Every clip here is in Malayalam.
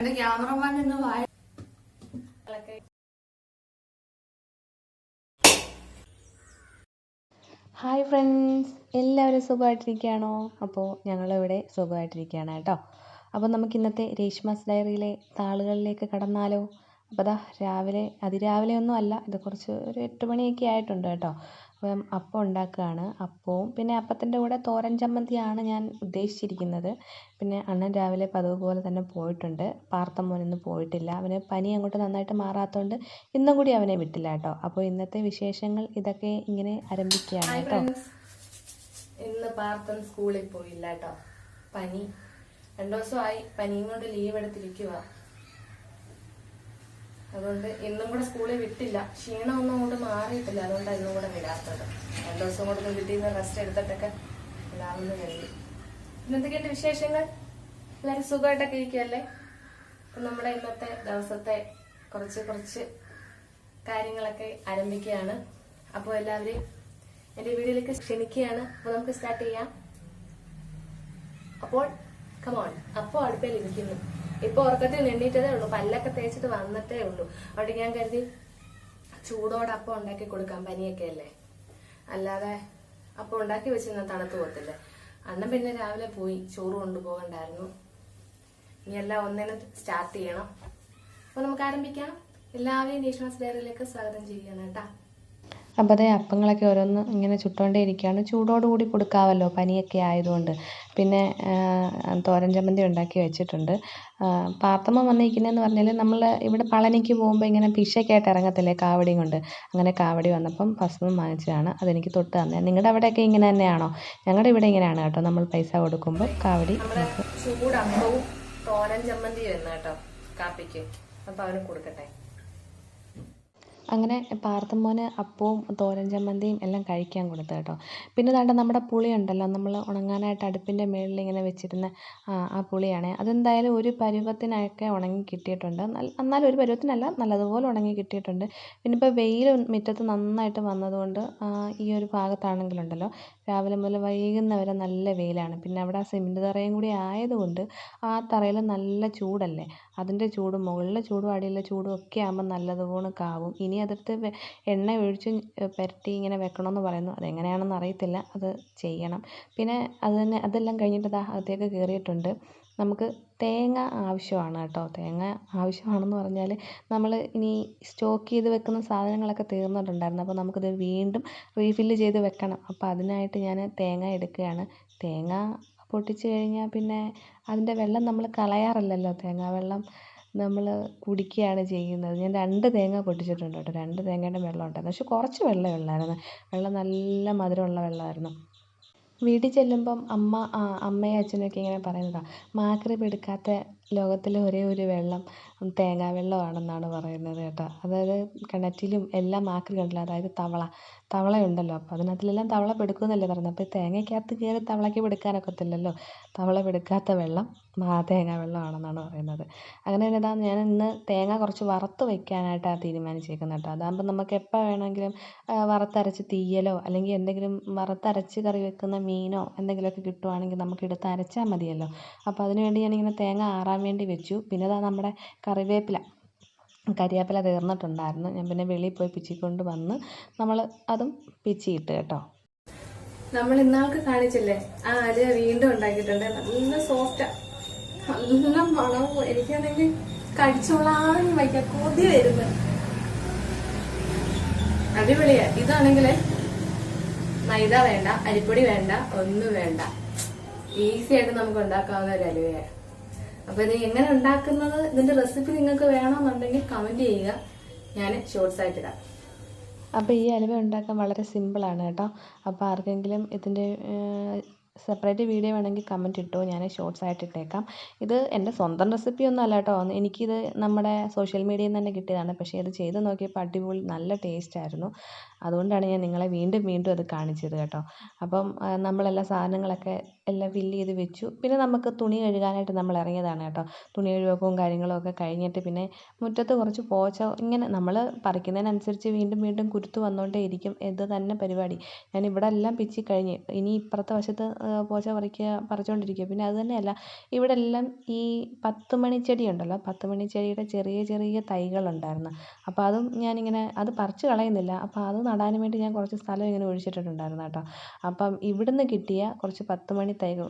എന്റെ ക്യാമറമാൻ ഇന്ന് വായ ഹായ് ഫ്രണ്ട്സ്, എല്ലാവരും സുഖമായിട്ടിരിക്കുകയാണോ? അപ്പോൾ ഞങ്ങളിവിടെ സുഖമായിട്ടിരിക്കുകയാണ് കേട്ടോ. അപ്പോൾ നമുക്ക് ഇന്നത്തെ രേഷ്മാസ് ഡയറിയിലെ താളുകളിലേക്ക് കടന്നാലോ? അപ്പോൾ രാവിലെ അതിരാവിലെ ഒന്നും അല്ല, ഇത് കുറച്ച് ഒരു 8 മണിയൊക്കെ ആയിട്ടുണ്ട് കേട്ടോ. അപ്പം അപ്പം ഉണ്ടാക്കുകയാണ്. അപ്പവും പിന്നെ അപ്പത്തിൻ്റെ കൂടെ തോരൻ ചമ്മന്തിയാണ് ഞാൻ ഉദ്ദേശിച്ചിരിക്കുന്നത്. പിന്നെ അണ്ണൻ രാവിലെ പതിവ് പോലെ തന്നെ പോയിട്ടുണ്ട്. പാർത്ത മോൻ ഇന്ന് പോയിട്ടില്ല. അവന് പനി അങ്ങോട്ട് നന്നായിട്ട് മാറാത്തതുകൊണ്ട് ഇന്നും കൂടി അവനെ വിട്ടില്ല കേട്ടോ. അപ്പോൾ ഇന്നത്തെ വിശേഷങ്ങൾ ഇതൊക്കെ ഇങ്ങനെ ആരംഭിക്കുകയാണ് കേട്ടോ. ഇന്ന് പാർത്തൻ സ്കൂളിൽ പോയില്ല കേട്ടോ. പനി 2 ദിവസമായി പനിയും കൊണ്ട് ലീവ് എടുത്തിരിക്കുക. അതുകൊണ്ട് ഇന്നും കൂടെ സ്കൂളിൽ വിട്ടില്ല. ക്ഷീണമൊന്നും കൊണ്ട് മാറിയിട്ടില്ല, അതുകൊണ്ടാണ് ഇന്നും കൂടെ വിടാത്തത്. 2 ദിവസം കൊണ്ടൊന്നും വീട്ടിൽ നിന്ന് റെസ്റ്റ് എടുത്തിട്ടൊക്കെ എല്ലാവരും കഴിയും. പിന്നെ എന്തൊക്കെയുണ്ട് വിശേഷങ്ങൾ? എല്ലാവരും സുഖമായിട്ടൊക്കെ ഇരിക്കുമല്ലേ? അപ്പം നമ്മുടെ ഇന്നത്തെ ദിവസത്തെ കുറച്ച് കാര്യങ്ങളൊക്കെ ആരംഭിക്കുകയാണ്. അപ്പോൾ എല്ലാവരെയും എൻ്റെ വീഡിയോയിലേക്ക് ക്ഷണിക്കുകയാണ്. അപ്പോൾ നമുക്ക് സ്റ്റാർട്ട് ചെയ്യാം. അപ്പോൾ കമോൺ. അപ്പോൾ അടുപ്പയിൽ ഇരിക്കുന്നു. ഇപ്പൊ ഉറക്കത്തിൽ എണ്ണീറ്റതേ ഉള്ളൂ, പല്ലൊക്കെ തേച്ചിട്ട് വന്നിട്ടേ ഉള്ളൂ. അവിടെ ഞാൻ കരുതി ചൂടോടെ അപ്പം ഉണ്ടാക്കി കൊടുക്കാം, പനിയൊക്കെ അല്ലേ. അല്ലാതെ അപ്പം ഉണ്ടാക്കി വെച്ചിരുന്ന തണുത്ത് പോകത്തില്ലേ. അണ്ണൻ പിന്നെ രാവിലെ പോയി, ചോറ് കൊണ്ടുപോകണ്ടായിരുന്നു. ഇനി എല്ലാം ഒന്നിനും സ്റ്റാർട്ട് ചെയ്യണം. അപ്പൊ നമുക്ക് ആരംഭിക്കാം. എല്ലാവരെയും രേഷ്മാസ് ഡയറിയിലേക്ക് സ്വാഗതം ചെയ്യണം കേട്ടാ. അപ്പോൾ അപ്പങ്ങളൊക്കെ ഓരോന്ന് ഇങ്ങനെ ചുട്ടുകൊണ്ടേ ഇരിക്കുകയാണ്. ചൂടോടുകൂടി കൊടുക്കാമല്ലോ, പനിയൊക്കെ ആയതുകൊണ്ട്. പിന്നെ തോരൻ ചമ്മന്തി ഉണ്ടാക്കി വെച്ചിട്ടുണ്ട്. പാത്തമ്മ വന്നിരിക്കുന്നതെന്ന് പറഞ്ഞാൽ നമ്മൾ ഇവിടെ പളനിക്ക് പോകുമ്പോൾ ഇങ്ങനെ പിശയ്ക്കായിട്ട് ഇറങ്ങത്തില്ലേ കാവടിയും കൊണ്ട്. അങ്ങനെ കാവടി വന്നപ്പം ഭസ്മം വാങ്ങിച്ചതാണ്, അതെനിക്ക് തൊട്ട് തന്നെ. നിങ്ങളുടെ അവിടെയൊക്കെ ഇങ്ങനെ തന്നെയാണോ? ഞങ്ങളുടെ ഇവിടെ ഇങ്ങനെയാണ് കേട്ടോ. നമ്മൾ പൈസ കൊടുക്കുമ്പോൾ കാവടി ചൂടപ്പവും തോരൻ ചമ്മന്തി വരുന്ന കേട്ടോ കാപ്പിക്ക്. അപ്പൊ അവന് കൊടുക്കട്ടെ. അങ്ങനെ പാർത്തമ്മോന് അപ്പവും തോരൻ ചമ്മന്തിയും എല്ലാം കഴിക്കാൻ കൊടുത്തു കേട്ടോ. പിന്നെ നമ്മുടെ പുളി ഉണ്ടല്ലോ, നമ്മൾ ഉണങ്ങാനായിട്ട് അടുപ്പിൻ്റെ മുകളിൽ ഇങ്ങനെ വെച്ചിരുന്ന ആ പുളിയാണ്. അതെന്തായാലും ഒരു പരുവത്തിനൊക്കെ ഉണങ്ങി കിട്ടിയിട്ടുണ്ട്. എന്നാലും ഒരു പരുവത്തിനല്ല, നല്ലതുപോലെ ഉണങ്ങി കിട്ടിയിട്ടുണ്ട്. പിന്നെ ഇപ്പോൾ വെയിൽ മുറ്റത്ത് നന്നായിട്ട് വന്നതുകൊണ്ട് ഈ ഒരു ഭാഗത്താണെങ്കിലുണ്ടല്ലോ രാവിലെ മുതൽ വൈകുന്നവരെ നല്ല വെയിലാണ്. പിന്നെ അവിടെ ആ സിമെൻറ്റ് തറയും കൂടി ആയതുകൊണ്ട് ആ തറയിൽ നല്ല ചൂടല്ലേ. അതിൻ്റെ ചൂടും മുകളിലെ ചൂടും അടിയിലെ ചൂടും ഒക്കെ ആകുമ്പോൾ നല്ലതുപോലെ കാവും. ഇനി അതെടുത്ത് എണ്ണ ഒഴിച്ച് പുരട്ടി ഇങ്ങനെ വെക്കണമെന്ന് പറയുന്നു. അതെങ്ങനെയാണെന്ന് അറിയത്തില്ല, അത് ചെയ്യണം. പിന്നെ അതെല്ലാം കഴിഞ്ഞിട്ട് അകത്തേക്ക് കയറിയിട്ടുണ്ട്. നമുക്ക് തേങ്ങ ആവശ്യമാണ് കേട്ടോ. തേങ്ങ ആവശ്യമാണെന്ന് പറഞ്ഞാൽ നമ്മൾ ഇനി സ്റ്റോക്ക് ചെയ്ത് വെക്കുന്ന സാധനങ്ങളൊക്കെ തീർന്നിട്ടുണ്ടായിരുന്നു. അപ്പോൾ നമുക്കിത് വീണ്ടും റീഫില്ല് ചെയ്ത് വെക്കണം. അപ്പോൾ അതിനായിട്ട് ഞാൻ തേങ്ങ എടുക്കുകയാണ്. തേങ്ങ പൊട്ടിച്ച് കഴിഞ്ഞാൽ പിന്നെ അതിൻ്റെ വെള്ളം നമ്മൾ കളയാറില്ലല്ലോ. തേങ്ങാ വെള്ളം നമ്മൾ കുടിക്കുകയാണ് ചെയ്യുന്നത്. ഞാൻ 2 തേങ്ങ പൊട്ടിച്ചിട്ടുണ്ട് കേട്ടോ. 2 തേങ്ങയുടെ വെള്ളം ഉണ്ടായിരുന്നു. പക്ഷെ കുറച്ച് വെള്ളമേ ഉള്ളായിരുന്നു. വെള്ളം നല്ല മധുരമുള്ള വെള്ളമായിരുന്നു. വീട്ടിൽ ചെല്ലുമ്പം അമ്മയും അച്ഛനൊക്കെ ഇങ്ങനെ പറയുന്നതാണ്, മാക്രിബ് എടുക്കാത്ത ലോകത്തിലെ ഒരേ ഒരു വെള്ളം തേങ്ങാ വെള്ളമാണെന്നാണ് പറയുന്നത് കേട്ടോ. അതായത് കിണറ്റിലും എല്ലാം മാക്രി ഉണ്ടല്ലോ, അതായത് തവളയുണ്ടല്ലോ. അപ്പോൾ അതിനകത്തിലെല്ലാം തവള പെടുക്കുമെന്നല്ലേ പറയുന്നത്. അപ്പോൾ തേങ്ങയ്ക്കകത്ത് കയറി തവളയ്ക്ക് പെടുക്കാനൊക്കത്തില്ലല്ലോ. തവള പെടുക്കാത്ത വെള്ളം തേങ്ങാ വെള്ളമാണെന്നാണ് പറയുന്നത്. അങ്ങനെ തന്നെ ഞാൻ ഇന്ന് തേങ്ങ കുറച്ച് വറുത്ത് വയ്ക്കാനായിട്ടാണ് തീരുമാനിച്ചേക്കുന്നത് കേട്ടോ. അതാകുമ്പോൾ നമുക്ക് എപ്പോൾ വേണമെങ്കിലും വറുത്തരച്ച് തീയലോ അല്ലെങ്കിൽ എന്തെങ്കിലും വറുത്തരച്ച് കറി വെക്കുന്ന മീനോ എന്തെങ്കിലുമൊക്കെ കിട്ടുവാണെങ്കിൽ നമുക്ക് എടുത്ത് അരച്ചാൽ മതിയല്ലോ. അപ്പോൾ അതിനുവേണ്ടി ഞാനിങ്ങനെ തേങ്ങ ആറാൻ വേണ്ടി വെച്ചു. പിന്നെ നമ്മുടെ കരിവേപ്പില തീർന്നിട്ടുണ്ടായിരുന്നു. ഞാൻ പിന്നെ വെളിയിൽ പോയി പിച്ചിക്കൊണ്ട് വന്ന് നമ്മൾ അതും പിച്ചിയിട്ട് കേട്ടോ. നമ്മൾ ഇന്നാൾക്ക് കാണിച്ചില്ലേ ആ അല് വീണ്ടും ഉണ്ടാക്കിയിട്ടുണ്ട്. നല്ല സോഫ്റ്റാ, നല്ല മണവും. എനിക്കാണെങ്കിൽ കഴിച്ചോളാൻ വയ്ക്കാം, കൊതി വരുന്നു. അടിപൊളിയാ. ഇതാണെങ്കില് മൈദ വേണ്ട, അരിപ്പൊടി വേണ്ട, ഒന്നും വേണ്ട. ഈസി ആയിട്ട് നമുക്ക് ഉണ്ടാക്കാവുന്ന ഒരു അലുവയാണ്. അപ്പൊ ഇത് എങ്ങനെ ഉണ്ടാക്കുന്നത്, ഇതിന്റെ റെസിപ്പി നിങ്ങൾക്ക് വേണമെന്നുണ്ടെങ്കിൽ കമന്റ് ചെയ്യുക, ഞാൻ ഷോർട്സ് ആയിട്ട് ഇടാം. അപ്പോൾ ഈ അലുവ ഉണ്ടാക്കാൻ വളരെ സിമ്പിളാണ് കേട്ടോ. അപ്പോൾ ആർക്കെങ്കിലും ഇതിൻ്റെ സെപ്പറേറ്റ് വീഡിയോ വേണമെങ്കിൽ കമൻറ്റ് ഇട്ടോ, ഞാൻ ഷോർട്സ് ആയിട്ട് ഇട്ടേക്കാം. ഇത് എൻ്റെ സ്വന്തം റെസിപ്പി ഒന്നും അല്ല കേട്ടോ. എനിക്കിത് നമ്മുടെ സോഷ്യൽ മീഡിയയിൽ നിന്ന് തന്നെ കിട്ടിയതാണ്. പക്ഷേ ഇത് ചെയ്ത് നോക്കിയപ്പോൾ അടിപൊളി നല്ല ടേസ്റ്റായിരുന്നു. അതുകൊണ്ടാണ് ഞാൻ നിങ്ങളെ വീണ്ടും അത് കാണിച്ചത് കേട്ടോ. അപ്പം നമ്മളെല്ലാ സാധനങ്ങളൊക്കെ എല്ലാം ഫില്ല് ചെയ്ത് വെച്ചു. പിന്നെ നമുക്ക് തുണി കഴുകാനായിട്ട് നമ്മൾ ഇറങ്ങിയതാണ് കേട്ടോ. തുണി കഴുകലും കാര്യങ്ങളും ഒക്കെ കഴിഞ്ഞിട്ട് പിന്നെ മുറ്റത്ത് കുറച്ച് പോച്ച ഇങ്ങനെ നമ്മൾ പറിക്കുന്നതിനനുസരിച്ച് വീണ്ടും കുരുത്ത് വന്നുകൊണ്ടേ ഇരിക്കും. ഇത് തന്നെ പരിപാടി. ഞാൻ ഇവിടെ എല്ലാം പിച്ചി കഴിഞ്ഞ് ഇനി ഇപ്പുറത്തെ വശത്ത് പോച്ച പറിച്ചുകൊണ്ടിരിക്കുക. പിന്നെ അത് തന്നെയല്ല, ഇവിടെ എല്ലാം ഈ 10 മണിച്ചെടി ഉണ്ടല്ലോ, 10 മണിച്ചെടിയുടെ ചെറിയ ചെറിയ തൈകളുണ്ടായിരുന്നു. അപ്പോൾ അതും ഞാനിങ്ങനെ അത് പറിച്ച് കളയുന്നില്ല, അപ്പോൾ അത് നടാൻ വേണ്ടി ഞാൻ കുറച്ച് സ്ഥലം ഇങ്ങനെ ഒഴിച്ചിട്ടിട്ടുണ്ടായിരുന്നു കേട്ടോ. അപ്പം ഇവിടുന്ന് കിട്ടിയ കുറച്ച് 10 മണി തൈകൾ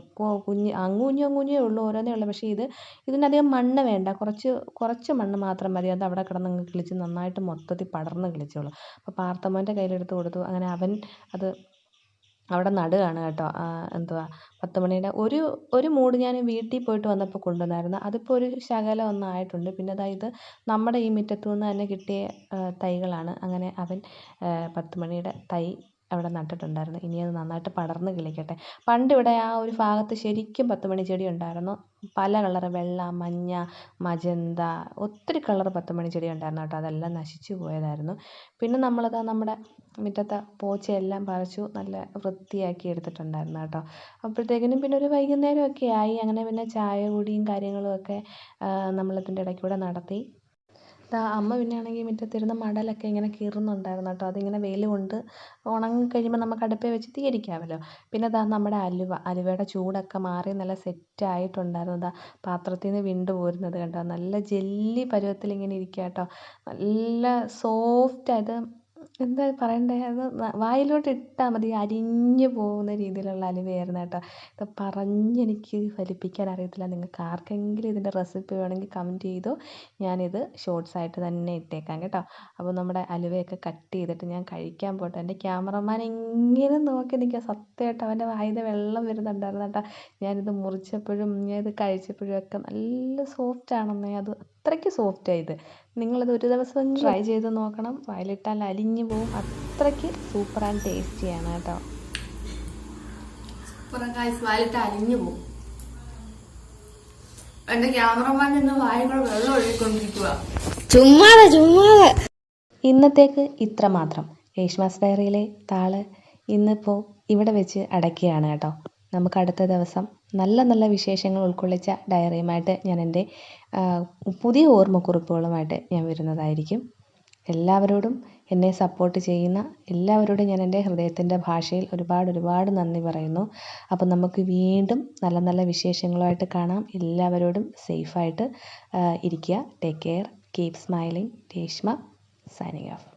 കുഞ്ഞ് അങ്ങുഞ്ഞേ ഉള്ളൂ, ഓരോന്നേ ഉള്ളൂ. പക്ഷേ ഇതിനധികം മണ്ണ് വേണ്ട, കുറച്ച് മണ്ണ് മാത്രം മതി. അത് അവിടെ കിടന്നങ്ങ് കിളിച്ച് നന്നായിട്ട് മൊത്തത്തിൽ പടർന്ന് കിളിച്ചോളും. അപ്പോൾ പാർത്തമ്മൻ്റെ കയ്യിലെടുത്ത് കൊടുത്തു. അങ്ങനെ അവൻ അത് അവിടെ നടുകയാണ് കേട്ടോ. എന്തുവാ 10 മണിയുടെ ഒരു മൂട് ഞാൻ വീട്ടിൽ പോയിട്ട് വന്നപ്പോൾ കൊണ്ടുവന്നായിരുന്നു. അതിപ്പോൾ ഒരു ശകലം ഒന്നായിട്ടുണ്ട്. പിന്നെ ഇത് നമ്മുടെ ഈ മുറ്റത്തു നിന്ന് തന്നെ കിട്ടിയ തൈകളാണ്. അങ്ങനെ അവൻ 10 മണിയുടെ തൈ അവിടെ നട്ടിട്ടുണ്ടായിരുന്നു. ഇനി അത് നന്നായിട്ട് പടർന്ന് കിളിക്കട്ടെ. പണ്ടിവിടെ ആ ഒരു ഭാഗത്ത് ശരിക്കും 10 മണി ചെടി ഉണ്ടായിരുന്നു. പല കളറ്, വെള്ള, മഞ്ഞ, മജന്ത, ഒത്തിരി കളർ 10 മണി ചെടി ഉണ്ടായിരുന്നു കേട്ടോ. അതെല്ലാം നശിച്ചു പോയതായിരുന്നു. പിന്നെ നമ്മുടെ മുറ്റത്തെ പോച്ചയെല്ലാം പറിച്ചു നല്ല വൃത്തിയാക്കി എടുത്തിട്ടുണ്ടായിരുന്നു കേട്ടോ. അപ്പോഴത്തേക്കിനും പിന്നെ ഒരു വൈകുന്നേരമൊക്കെ ആയി. അങ്ങനെ പിന്നെ ചായ കുടിയും കാര്യങ്ങളും ഒക്കെ നമ്മളിതിൻ്റെ ഇടയ്ക്കൂടെ നടത്തി. അമ്മ പിന്നെ ആണെങ്കിൽ മുറ്റത്തിരുന്ന് മടലൊക്കെ ഇങ്ങനെ കീറുന്നുണ്ടായിരുന്നു കേട്ടോ. അതിങ്ങനെ വെയിൽ കൊണ്ട് ഉണങ്ങി കഴിയുമ്പോൾ നമുക്ക് അടുപ്പിൽ വെച്ച് തീയരിക്കാമല്ലോ. പിന്നെ നമ്മുടെ അലുവയുടെ ചൂടൊക്കെ മാറി നല്ല സെറ്റായിട്ടുണ്ടായിരുന്നു. പാത്രത്തിൽ നിന്ന് വിണ്ടു പോരുന്നത് കണ്ടോ. നല്ല ജെല്ലി പരുവത്തിൽ ഇങ്ങനെ ഇരിക്കുക കേട്ടോ. നല്ല സോഫ്റ്റായത്, എന്താ പറയണ്ടേ, അത് വായിലോട്ട് ഇട്ടാൽ മതി അരിഞ്ഞു പോകുന്ന രീതിയിലുള്ള അലുവയായിരുന്നു കേട്ടോ. ഇത് പറഞ്ഞെനിക്ക് ഫലിപ്പിക്കാൻ അറിയത്തില്ല. നിങ്ങൾക്ക് ആർക്കെങ്കിലും ഇതിൻ്റെ റെസിപ്പി വേണമെങ്കിൽ കമൻറ്റ് ചെയ്തോ. ഞാനിത് ഷോർട്സ് ആയിട്ട് തന്നെ ഇട്ടേക്കാം കേട്ടോ. അപ്പോൾ നമ്മുടെ അലുവയൊക്കെ കട്ട് ചെയ്തിട്ട് ഞാൻ കഴിക്കാൻ പോട്ടെ. എൻ്റെ ക്യാമറമാൻ ഇങ്ങനെ നോക്കി നിൽക്കുക. സത്യമായിട്ട് അവൻ്റെ വായിന്ന് വെള്ളം വരുന്നുണ്ടായിരുന്നു കേട്ടോ. ഞാനിത് മുറിച്ചപ്പോഴും ഞാനിത് കഴിച്ചപ്പോഴും ഒക്കെ നല്ല സോഫ്റ്റ് ആണെന്നേ. അത് അത്രയ്ക്ക് സോഫ്റ്റായത്. നിങ്ങളിത് ഒരു ദിവസം ട്രൈ ചെയ്ത് നോക്കണം. വായിലിട്ടാൽ അലിഞ്ഞു പോവും. അത്രയ്ക്ക് സൂപ്പർ ആൻഡ് ടേസ്റ്റിയാണ് കേട്ടോ. വായിലിട്ട് അലിഞ്ഞു പോവും. എന്റെ ക്യാമറമാൻ ഇന്ന് വായിക്കൂടെ വെള്ളം ഒഴുകിക്കൊണ്ടിരിക്കുക. ചുമ്മാതെ ഇന്നത്തേക്ക് ഇത്ര മാത്രം. രേഷ്മാസ് ഡയറിയിലെ താള് ഇന്നിപ്പോൾ ഇവിടെ വെച്ച് അടയ്ക്കുകയാണ് കേട്ടോ. നമുക്ക് അടുത്ത ദിവസം നല്ല നല്ല വിശേഷങ്ങൾ ഉൾക്കൊള്ളിച്ച ഡയറിയുമായിട്ട് ഞാൻ എൻ്റെ പുതിയ ഓർമ്മക്കുറിപ്പുകളുമായിട്ട് ഞാൻ വരുന്നതായിരിക്കും. എല്ലാവരോടും എന്നെ സപ്പോർട്ട് ചെയ്യുന്ന എല്ലാവരോടും ഞാൻ എൻ്റെ ഹൃദയത്തിൻ്റെ ഭാഷയിൽ ഒരുപാട് നന്ദി പറയുന്നു. അപ്പം നമുക്ക് വീണ്ടും നല്ല നല്ല വിശേഷങ്ങളുമായിട്ട് കാണാം. എല്ലാവരോടും സേഫായിട്ട് ഇരിക്കുക. Take care. Keep smiling. Reshma signing off.